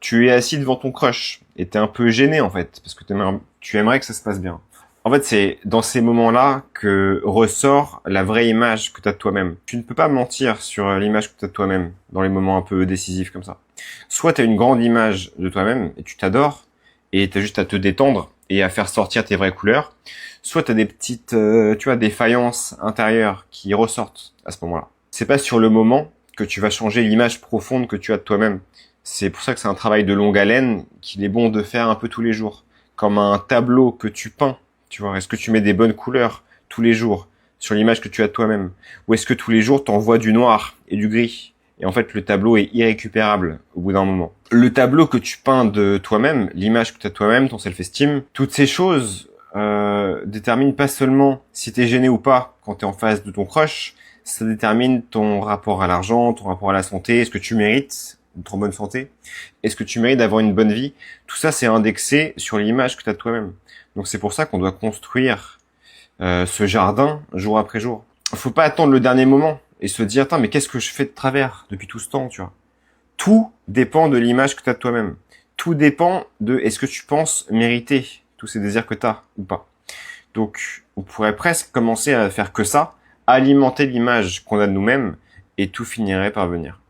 Tu es assis devant ton crush et t'es un peu gêné en fait, parce que tu aimerais que ça se passe bien. En fait, c'est dans ces moments-là que ressort la vraie image que tu as de toi-même. Tu ne peux pas mentir sur l'image que tu as de toi-même dans les moments un peu décisifs comme ça. Soit tu as une grande image de toi-même et tu t'adores et tu as juste à te détendre et à faire sortir tes vraies couleurs. Soit tu as des petites des faïences intérieures qui ressortent à ce moment-là. C'est pas sur le moment que tu vas changer l'image profonde que tu as de toi-même. C'est pour ça que c'est un travail de longue haleine qu'il est bon de faire un peu tous les jours. Comme un tableau que tu peins. Tu vois, est-ce que tu mets des bonnes couleurs tous les jours sur l'image que tu as de toi-même? Ou est-ce que tous les jours, tu envoies du noir et du gris? Et en fait, le tableau est irrécupérable au bout d'un moment. Le tableau que tu peins de toi-même, l'image que tu as de toi-même, ton self-esteem, toutes ces choses déterminent pas seulement si tu es gêné ou pas quand tu es en face de ton crush, ça détermine ton rapport à l'argent, ton rapport à la santé, est-ce que tu mérites d'être en bonne santé? Est-ce que tu mérites d'avoir une bonne vie? Tout ça, c'est indexé sur l'image que tu as de toi-même. Donc c'est pour ça qu'on doit construire ce jardin jour après jour. Faut pas attendre le dernier moment et se dire, attends, mais qu'est-ce que je fais de travers depuis tout ce temps, tu vois? Tout dépend de l'image que tu as de toi-même. Tout dépend de est-ce que tu penses mériter tous ces désirs que tu as ou pas. Donc on pourrait presque commencer à faire que ça, alimenter l'image qu'on a de nous-mêmes et tout finirait par venir.